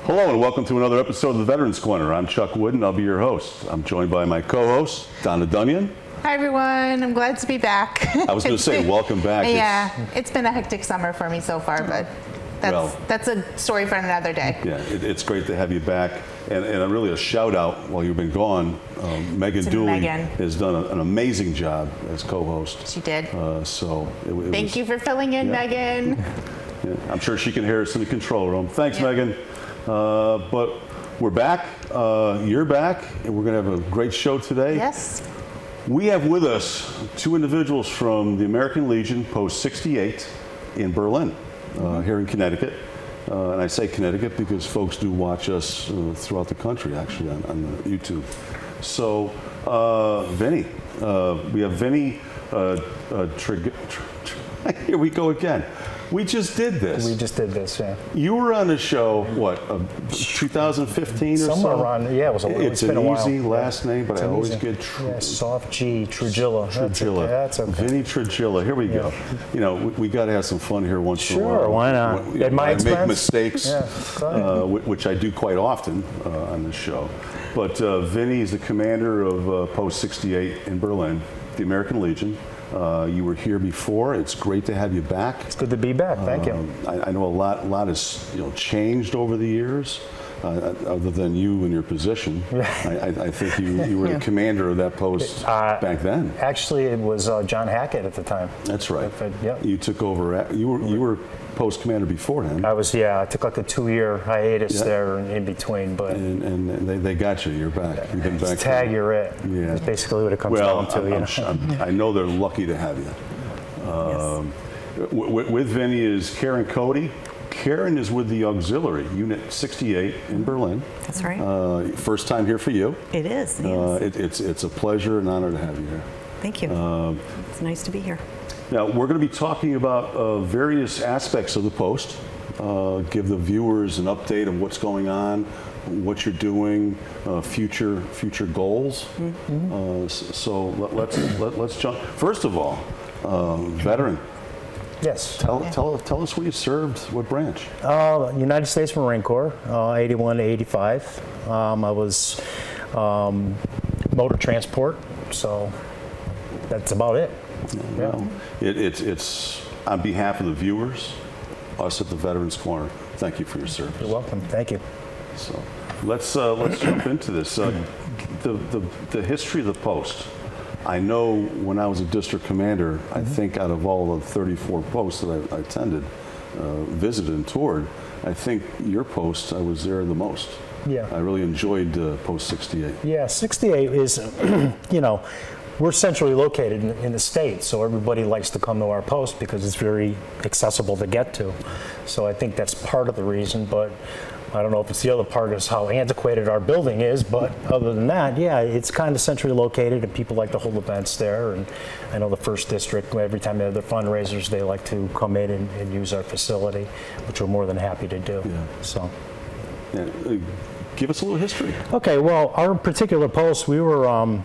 Hello and welcome to another episode of the Veterans Corner. I'm Chuck Wood and I'll be your host. I'm joined by my co-host, Donna Dunyan. Hi everyone, I'm glad to be back. I was going to say welcome back. Yeah, it's been a hectic summer for me so far, but that's a story for another day. Yeah, it's great to have you back. And really a shout out while you've been gone. Megan Dooley has done an amazing job as co-host. She did. Thank you for filling in, Megan. Yeah, I'm sure she can hear us in the control room. Thanks, Megan. But we're back, you're back, and we're going to have a great show today. Yes. We have with us two individuals from the American Legion, Post 68 in Berlin, here in Connecticut. And I say Connecticut because folks do watch us throughout the country, actually, on YouTube. So, Vinny, we have Vinny here we go again. We just did this. Yeah. You were on the show, what, 2015 or so? Somewhere around, yeah, it's been a while. It's an easy last name, but I always get soft G, Trigila. Trigila. That's okay. Vinny Trigila, here we go. You know, we got to have some fun here once in a while. Sure, why not? At my expense? I make mistakes, which I do quite often on this show. But Vinny is the commander of Post 68 in Berlin, the American Legion. You were here before. It's great to have you back. It's good to be back. Thank you. I know a lot has changed over the years, other than you and your position. I think you were the commander of that post back then. Actually, it was John Hackett at the time. That's right. Yep. You took over. You were post commander before him. I was. I took like a 2-year hiatus there in between, but and they got you. You're back. You've been back. Tag, you're it. Yeah. That's basically what it comes down to. I know they're lucky to have you. Yes. With Vinny is Karen Cote. Karen is with the Auxiliary, Unit 68 in Berlin. That's right. First time here for you. It is. It's a pleasure and honor to have you here. Thank you. It's nice to be here. Now, we're going to be talking about various aspects of the post, give the viewers an update of what's going on, what you're doing, future goals. Mm-hmm. So let's jump. First of all, veteran. Yes. Tell us where you served, what branch? United States Marine Corps, 81 to 85. I was motor transport, so that's about it. Well, it's on behalf of the viewers, us at the Veterans Corner. Thank you for your service. You're welcome. Thank you. So let's jump into this. The history of the post. I know when I was a district commander, I think out of all the 34 posts that I attended, visited and toured, I think your post, I was there the most. Yeah. I really enjoyed Post 68. Yeah, 68 is, we're centrally located in the state, so everybody likes to come to our post because it's very accessible to get to. So I think that's part of the reason, but I don't know if it's the other part is how antiquated our building is, but other than that, yeah, it's kind of centrally located and people like to hold events there. And I know the First District, every time they have their fundraisers, they like to come in and use our facility, which we're more than happy to do. Yeah. So. Yeah. Give us a little history. Okay, well, our particular post, we were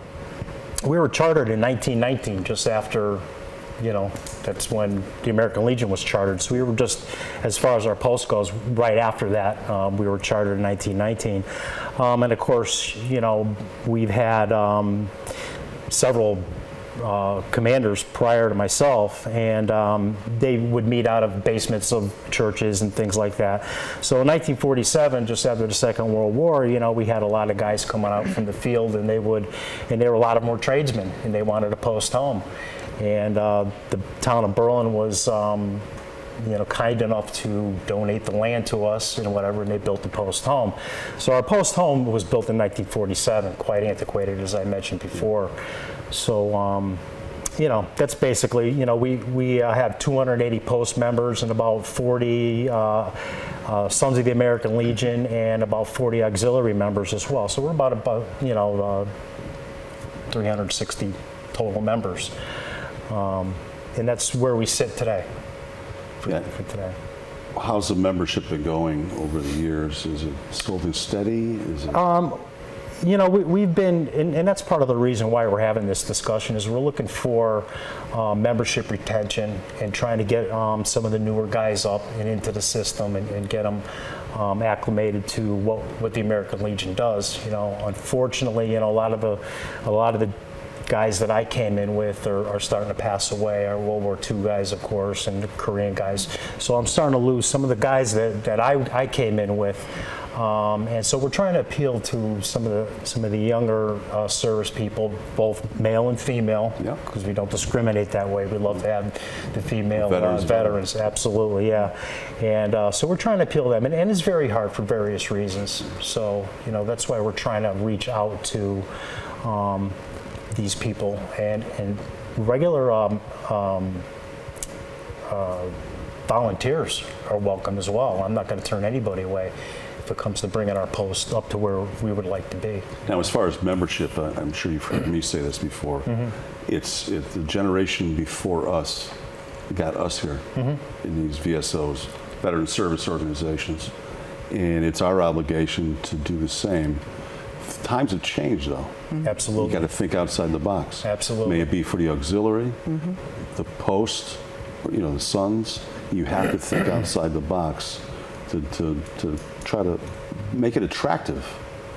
chartered in 1919, just after, that's when the American Legion was chartered. So we were just, as far as our post goes, right after that, we were chartered in 1919. And of course, we've had several commanders prior to myself, and they would meet out of basements of churches and things like that. So in 1947, just after the Second World War, we had a lot of guys coming out from the field, and there were a lot of more tradesmen, and they wanted to post home. And the town of Berlin was kind enough to donate the land to us and whatever, and they built the post home. So our post home was built in 1947, quite antiquated, as I mentioned before. So that's basically, we have 280 post members and about 40 Sons of the American Legion and about 40 auxiliary members as well. So we're about 360 total members. And that's where we sit today. For today. How's the membership been going over the years? Is it holding steady? Is it? We've been, and that's part of the reason why we're having this discussion, is we're looking for membership retention and trying to get some of the newer guys up and into the system and get them acclimated to what the American Legion does. Unfortunately, a lot of the guys that I came in with are starting to pass away. Our World War II guys, of course, and the Korean guys. So I'm starting to lose some of the guys that I came in with. And so we're trying to appeal to some of the younger service people, both male and female, because we don't discriminate that way. We love to have the female veterans, absolutely, yeah. And so we're trying to appeal to them, and it's very hard for various reasons. So that's why we're trying to reach out to these people, and regular volunteers are welcome as well. I'm not going to turn anybody away if it comes to bringing our post up to where we would like to be. Now, as far as membership, I'm sure you've heard me say this before. It's the generation before us got us here in these VSOs, Veteran Service Organizations, and it's our obligation to do the same. Times have changed, though. Absolutely. You got to think outside the box. Absolutely. May it be for the auxiliary, the post, the sons. You have to think outside the box to try to make it attractive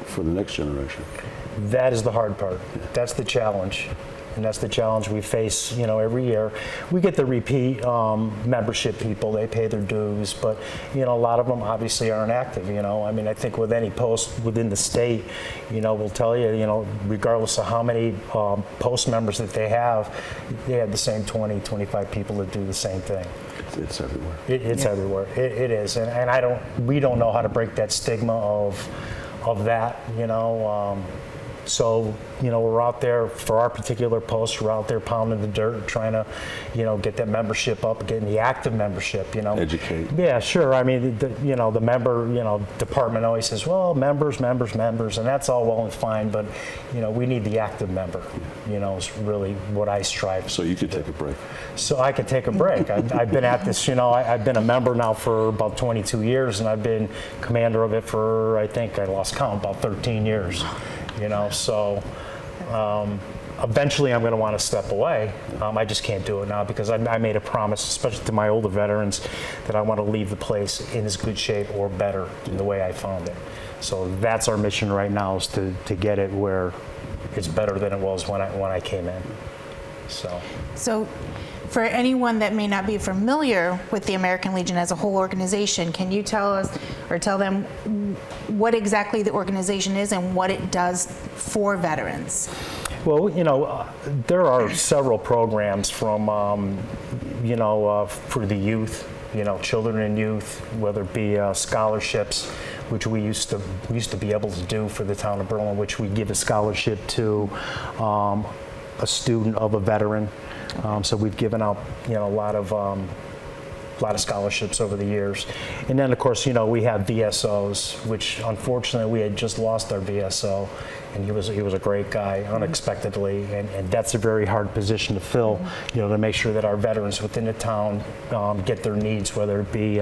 for the next generation. That is the hard part. That's the challenge. And that's the challenge we face, every year. We get the repeat membership people, they pay their dues, but, a lot of them obviously aren't active, I think with any post within the state, we'll tell you, regardless of how many post members that they have the same 20, 25 people that do the same thing. It's everywhere. It's everywhere. It is. And we don't know how to break that stigma of that, So, we're out there for our particular post. We're out there pounding the dirt, trying to, get that membership up, getting the active membership, Educate. Yeah, sure. The member, department always says, well, members, and that's all well and fine, but, we need the active member, is really what I strive for. So you could take a break. So I could take a break. I've been at this, I've been a member now for about 22 years, and I've been commander of it for, I think I lost count, about 13 years. So eventually I'm going to want to step away. I just can't do it now because I made a promise, especially to my older veterans, that I want to leave the place in as good shape or better than the way I found it. So that's our mission right now, is to get it where it's better than it was when I came in. So for anyone that may not be familiar with the American Legion as a whole organization, can you tell us or tell them what exactly the organization is and what it does for veterans? Well, there are several programs from, for the youth, children and youth, whether it be scholarships, which we used to be able to do for the town of Berlin, which we give a scholarship to a student of a veteran. So we've given out, a lot of scholarships over the years. And then, of course, we have VSOs, which unfortunately we had just lost our VSO, and he was a great guy unexpectedly, and that's a very hard position to fill, to make sure that our veterans within the town get their needs, whether it be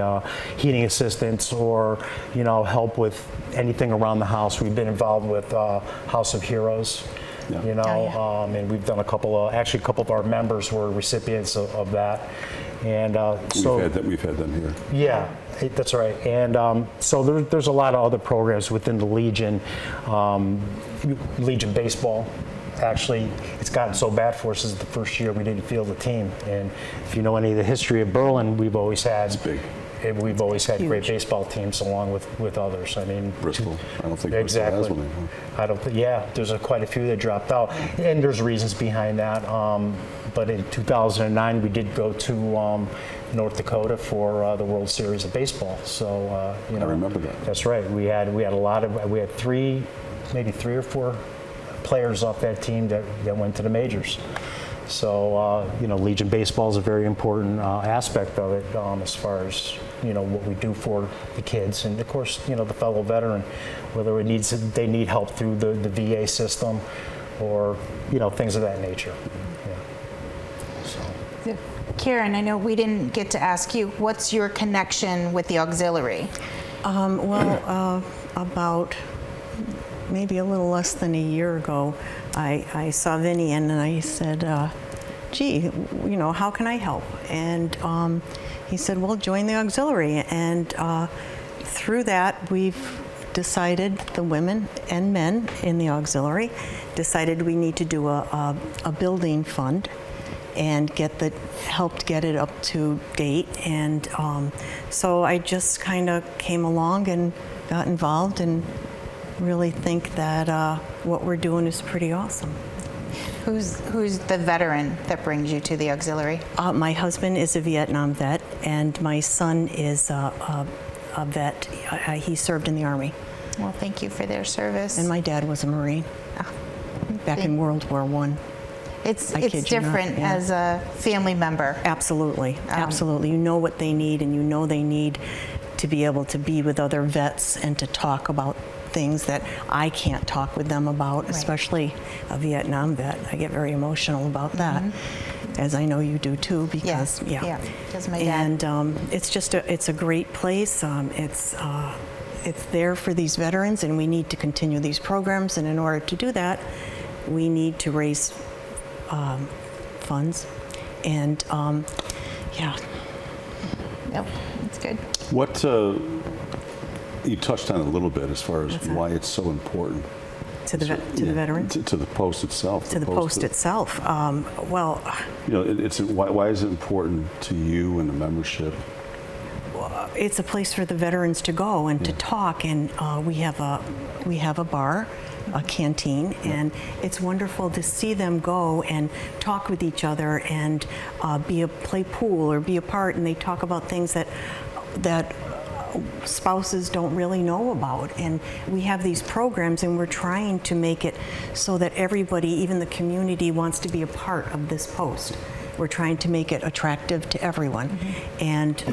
heating assistance or, help with anything around the house. We've been involved with House of Heroes. And we've done a couple of our members were recipients of that, and we've had them here. Yeah, that's right. And so there's a lot of other programs within the Legion. Legion baseball, actually, it's gotten so bad for us. This is the first year we didn't field the team, and if you know any of the history of Berlin, we've always had. It's big. We've always had great baseball teams along with others. Bristol. I don't think exactly. Bristol has one. I don't think. Yeah, there's quite a few that dropped out, and there's reasons behind that. But in 2009, we did go to North Dakota for the World Series of Baseball. So I remember that. That's right. We had maybe three or four players off that team that went to the majors. So, Legion baseball is a very important aspect of it as far as, what we do for the kids. And of course, the fellow veteran, whether they need help through the VA system or, things of that nature. Yeah. So. Karen, I know we didn't get to ask you, what's your connection with the auxiliary? About maybe a little less than a year ago, I saw Vinny and I said, gee, how can I help? And he said, well, join the auxiliary. And through that, we've decided, the women and men in the auxiliary, decided we need to do a building fund and helped get it up to date. And so I just kind of came along and got involved and really think that what we're doing is pretty awesome. Who's the veteran that brings you to the auxiliary? My husband is a Vietnam vet, and my son is a vet. He served in the Army. Well, thank you for their service. And my dad was a Marine back in World War I. It's different as a family member. Absolutely, absolutely. You know what they need, and you know they need to be able to be with other vets and to talk about things that I can't talk with them about, right. Especially a Vietnam vet. I get very emotional about that, as I know you do too, because because my dad. And it's a great place. It's there for these veterans, and we need to continue these programs. And in order to do that, we need to raise funds, and Nope, that's good. What you touched on a little bit as far as why it's so important to the veterans, to the post itself. To the post itself. Well, why is it important to you and the membership? It's a place for the veterans to go and to talk, and we have a bar, a canteen, and it's wonderful to see them go and talk with each other and play pool or be a part, and they talk about things that spouses don't really know about. And we have these programs, and we're trying to make it so that everybody, even the community, wants to be a part of this post. We're trying to make it attractive to everyone. And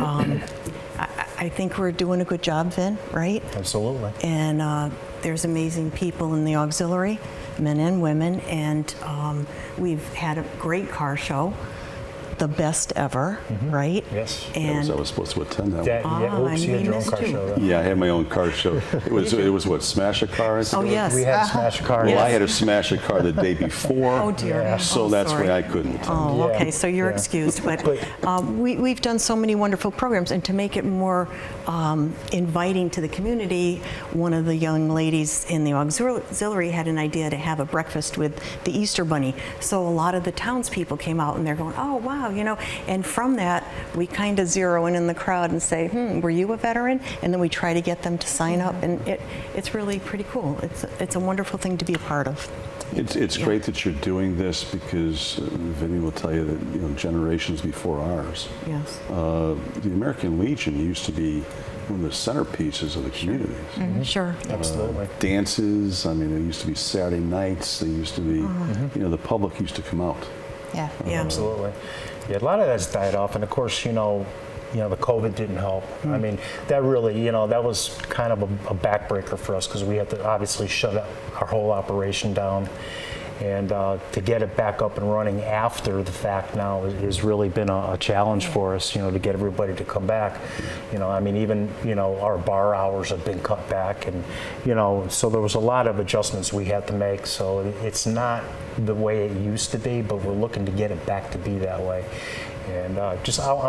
I think we're doing a good job, Vin, right? Absolutely. And there's amazing people in the auxiliary, men and women, and we've had a great car show, the best ever, right? Yes. And I was supposed to attend that one. Oops, you had your own car show. Though. Yeah, I had my own car show. It was what, Smash a Car? Oh, yes. We had Smash a Car. Well, I had to smash a car the day before. Oh, dear. Yeah. So that's why I couldn't attend. Oh, okay, so you're excused. But we've done so many wonderful programs, and to make it more inviting to the community, one of the young ladies in the auxiliary had an idea to have a breakfast with the Easter Bunny. So a lot of the townspeople came out, and they're going, oh, wow, and from that, we kind of zero in the crowd and say, were you a veteran? And then we try to get them to sign up, and it's really pretty cool. It's a wonderful thing to be a part of. It's great that you're doing this, because Vinny will tell you that generations before ours, Yes. The American Legion used to be one of the centerpieces of the communities. Sure. Absolutely. Dances. I mean, it used to be Saturday nights. They used to be, the public used to come out. Yeah. Absolutely. Yeah, a lot of that's died off, and of course, the COVID didn't help. I mean, that really, that was kind of a backbreaker for us, because we had to obviously shut our whole operation down, and to get it back up and running after the fact now has really been a challenge for us. To get everybody to come back. I mean, even our bar hours have been cut back, and so there was a lot of adjustments we had to make. So it's not the way it used to be, but we're looking to get it back to be that way. And I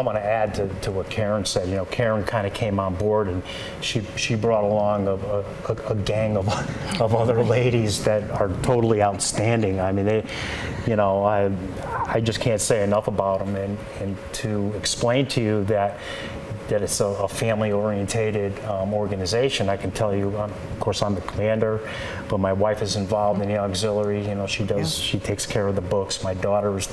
want to add to what Karen said. Karen kind of came on board, and she brought along a gang of other ladies that are totally outstanding. I mean, I just can't say enough about them. And to explain to you that it's a family-orientated organization. I can tell you, of course, I'm the commander, but my wife is involved in the auxiliary. She takes care of the books. My daughter is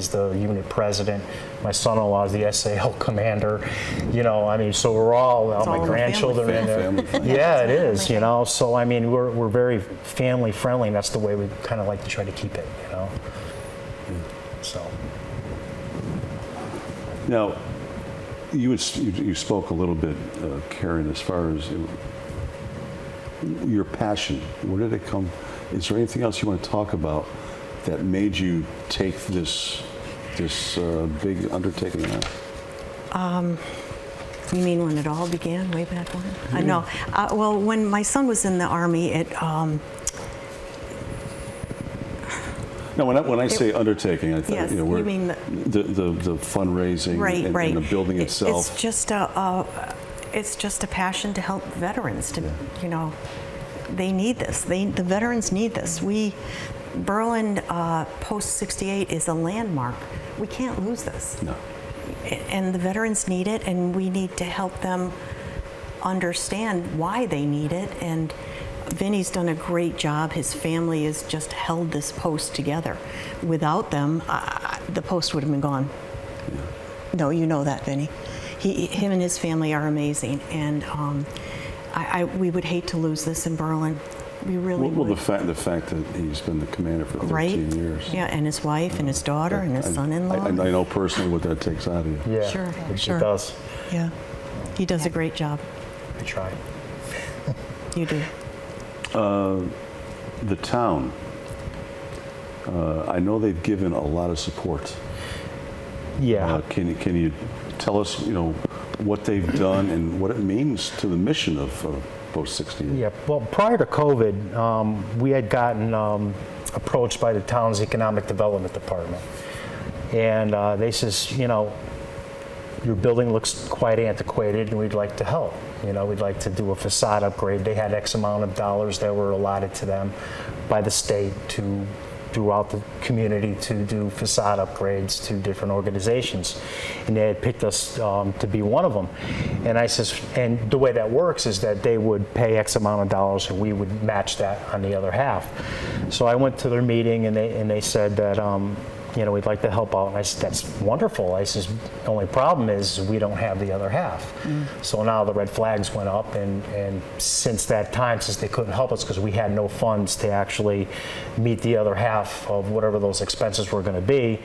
the unit president. My son-in-law is the SAL commander. I mean, so we're all my grandchildren in there. Yeah, it is. So I mean, we're very family-friendly, and that's the way we kind of like to try to keep it. So. Now, you spoke a little bit, Karen, as far as your passion. Where did it come? Is there anything else you want to talk about that made you take this big undertaking on? You mean when it all began, way back when? I know. Well, when my son was in the Army, No, when I say undertaking, I think Yes, you you mean the fundraising right, and, right. and the building itself. It's just a passion to help veterans. They need this. The veterans need this. Berlin post 68 is a landmark. We can't lose this. No. And the veterans need it, and we need to help them understand why they need it. And Vinny's done a great job. His family has just held this post together. Without them, the post would have been gone. Yeah. No, you know that, Vinny. Him and his family are amazing, and we would hate to lose this in Berlin. We really Well, would. the fact that he's been the commander for 13 years. Yeah, and his wife and his daughter and his son-in-law. I know personally what that takes out of you. Yeah, Sure, it sure. does. Yeah, he does a great job. I try. You do. The town, I know they've given a lot of support. Yeah. Can you tell us, what they've done and what it means to the mission of Post 68? Yeah, well, prior to COVID, we had gotten approached by the town's economic development department. And they says, your building looks quite antiquated and we'd like to help. We'd like to do a facade upgrade. They had X amount of dollars that were allotted to them by the state throughout the community to do facade upgrades to different organizations. And they had picked us to be one of them. And I says, and the way that works is that they would pay X amount of dollars and we would match that on the other half. So I went to their meeting and they said that, we'd like to help out. And I said, that's wonderful. I says, the only problem is we don't have the other half. So now the red flags went up, and since that time, since they couldn't help us because we had no funds to actually meet the other half of whatever those expenses were going to be,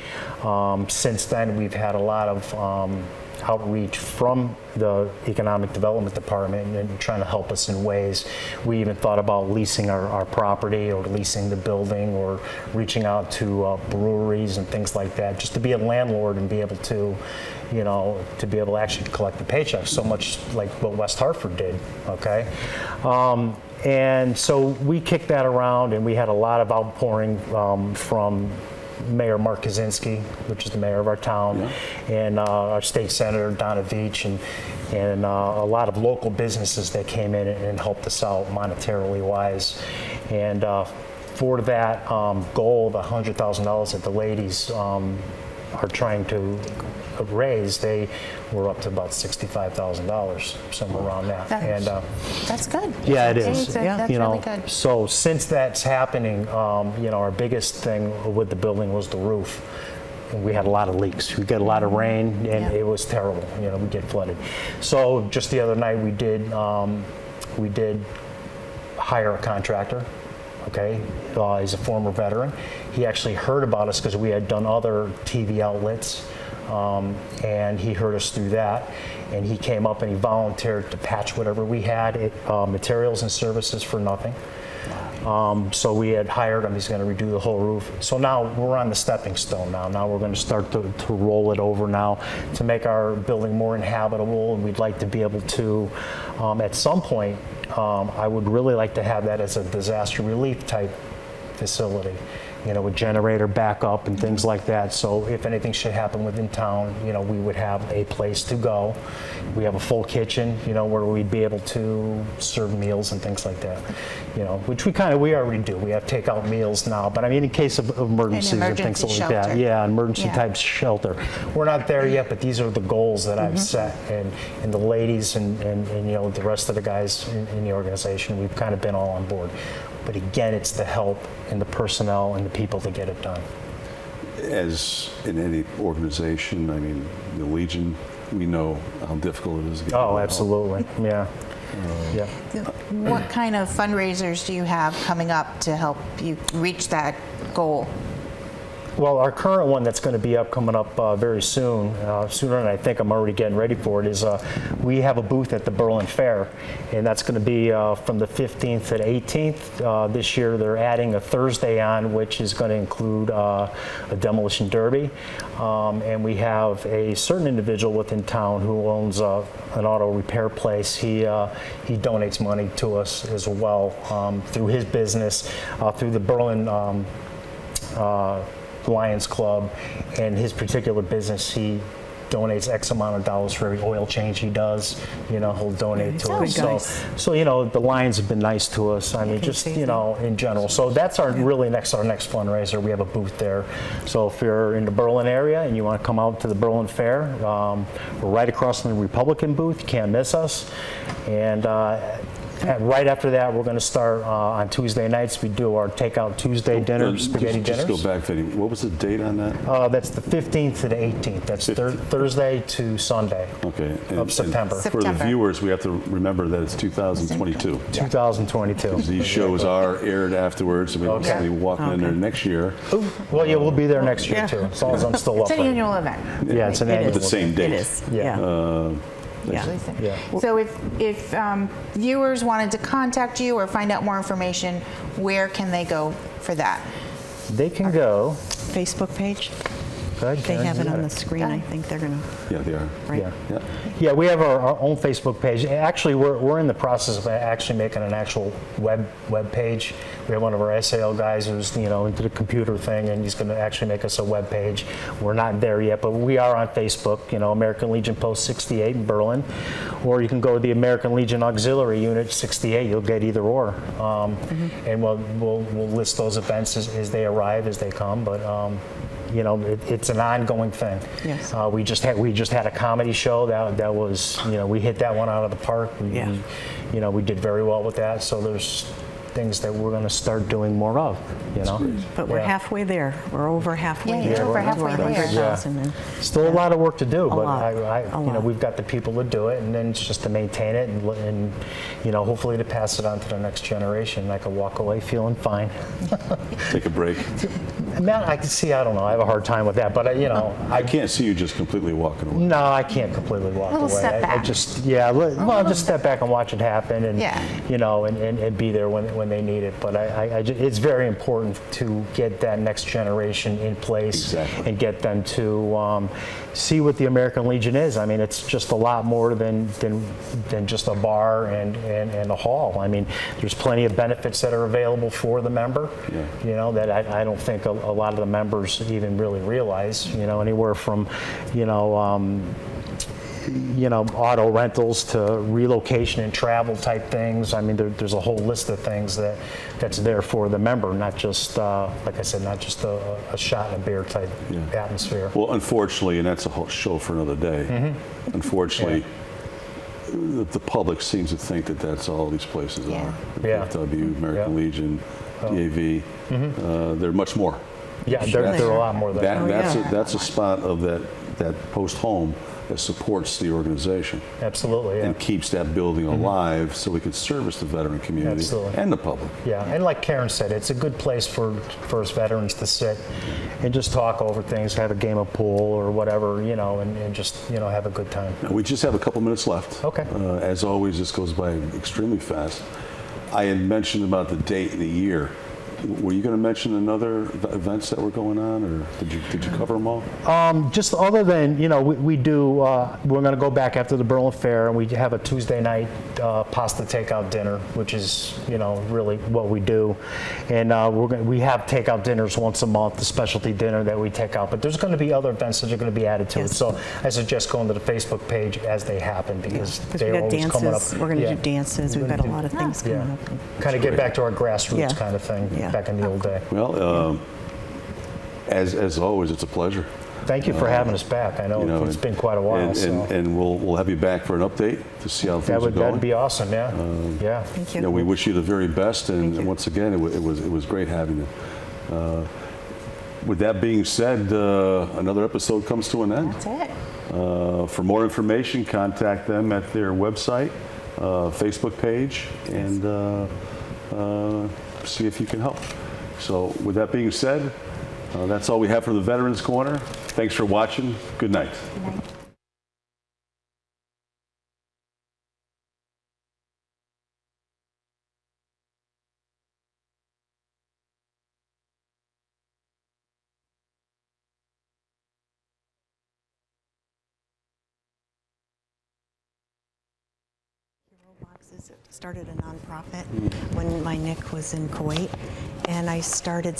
since then we've had a lot of outreach from the economic development department and trying to help us in ways. We even thought about leasing our property or leasing the building or reaching out to breweries and things like that, just to be a landlord and be able to, to be able to actually collect the paychecks, so much like what West Hartford did, okay? And so we kicked that around, and we had a lot of outpouring from Mayor Mark Kaczynski, which is the mayor of our town, and our state senator Donna Veach, and a lot of local businesses that came in and helped us out monetarily wise. And for that goal, the $100,000 that the ladies are trying to raise, they were up to about $65,000, somewhere around that. That's good. Yeah, it is. That's really good. So since that's happening, our biggest thing with the building was the roof. And we had a lot of leaks. We get a lot of rain, and it was terrible. We get flooded. So just the other night, we did hire a contractor. Okay, he's a former veteran. He actually heard about us because we had done other TV outlets, and he heard us through that. And he came up and he volunteered to patch whatever we had, materials and services for nothing. So we had hired him. He's going to redo the whole roof. So now we're on the stepping stone now. Now we're going to start to roll it over now to make our building more inhabitable. And we'd like to be able to, at some point, I would really like to have that as a disaster relief type facility, with generator backup and things like that. So if anything should happen within town, we would have a place to go. We have a full kitchen, where we'd be able to serve meals and things like that, which we already do. We have takeout meals now, but I mean, in case of emergencies and things like that. shelter. Yeah, emergency type shelter. We're not there yet, but these are the goals that I've set, and the ladies and the rest of the guys in the organization, we've kind of been all on board. But again, it's the help and the personnel and the people to get it done. As in any organization, I mean, the Legion, we know how difficult it is to get Oh, help. absolutely. Yeah. Yeah. What kind of fundraisers do you have coming up to help you reach that goal? Well, our current one that's going to be coming up very soon, sooner than I think. I'm already getting ready for it. Is we have a booth at the Berlin Fair, and that's going to be from the 15th to the 18th. This year, they're adding a Thursday on, which is going to include a demolition derby, and we have a certain individual within town who owns an auto repair place. He donates money to us as well through his business, through the Berlin Lions Club, and his particular business. He donates X amount of dollars for every oil change he does. He'll donate to us. So the Lions have been nice to us. I mean, just in general. So that's our next fundraiser. We have a booth there. So if you're in the Berlin area and you want to come out to the Berlin Fair, we're right across from the Republican booth. You can't miss us. And right after that, we're going to start on Tuesday nights. We do our Takeout Tuesday dinner, spaghetti dinners. Just go back, Vinny. What was the date on that? That's the 15th to the 18th. That's Thursday to Sunday of September. For the viewers, we have to remember that it's 2022. 2022. These shows are aired afterwards, and we won't be walking in there next year. Well, yeah, we'll be there next year, too, as long as I'm still up. It's an annual event. Yeah, it's an annual With the same date. It is. Yeah. So if viewers wanted to contact you or find out more information, where can they go for that? They can go. Facebook page. Go ahead, They Karen, have you it got on the screen. I think they're going to. Yeah, they are. Right. Yeah, we have our own Facebook page. Actually, we're in the process of actually making an actual web page. We have one of our SAL guys who's into the computer thing, and he's going to actually make us a web page. We're not there yet, but we are on Facebook. American Legion Post 68 in Berlin, or you can go to the American Legion Auxiliary Unit 68. You'll get either or, and we'll list those events as they arrive, as they come. But it's an ongoing thing. Yes. We just had a comedy show that was, we hit that one out of the park. We did very well with that. So there's things that we're going to start doing more of. But we're halfway there. We're over halfway Yeah, there. you're over halfway there. 100,000 and Still a lot of work to do, but lot. we've got the people to do it, and then it's just to maintain it and hopefully to pass it on to the next generation. I can walk away feeling fine. Take a break. Man, I don't know. I have a hard time with that, but I can't see you just completely walking away. No, I can't completely walk Little away. step back. I just just step back and watch it happen, and and be there when they need it. But it's very important to get that next generation in place and get them to see what the American Legion is. I mean, it's just a lot more than just a bar and a hall. I mean, there's plenty of benefits that are available for the member. That I don't think a lot of the members even really realize. Anywhere from auto rentals to relocation and travel type things. I mean, there's a whole list of things that's there for the member, not just, like I said, not just a shot and a beer type atmosphere. Well, unfortunately, and that's a whole show for another day, unfortunately, the public seems to think that that's all these places are. VFW, American Legion, DAV, they're much more. Yeah, they're a lot more than that. That's a spot of that post home that supports the organization. Absolutely, and keeps that building alive so we can service the veteran community and the public. Yeah, and like Karen said, it's a good place for us veterans to sit and just talk over things, have a game of pool or whatever, and just, have a good time. Now, we just have a couple minutes left. Okay. As always, this goes by extremely fast. I had mentioned about the date and the year. Were you going to mention another events that were going on, or did you cover them all? Just other than, we do, we're going to go back after the Berlin Fair, and we have a Tuesday night pasta takeout dinner, which is, really what we do. And we have takeout dinners once a month, the specialty dinner that we take out. But there's going to be other events that are going to be added to it. So I suggest going to the Facebook page as they happen, because they're always coming up. We're going to do dances. We've got a lot of things coming up. Kind of get back to our grassroots kind of thing. Back in the old day. Well, as always, it's a pleasure. Thank you for having us back. I know it's been quite a while. And we'll have you back for an update to see how things are going. That'd be awesome. Yeah. Thank you. We wish you the very best, and once again, it was great having you. With that being said, another episode comes to an end. That's it. For more information, contact them at their website, Facebook page, and see if you can help. So with that being said, That's all we have for the Veterans Corner. Thanks for watching. Good night. Good night. Boxes started a nonprofit when my Nick was in Kuwait, and I started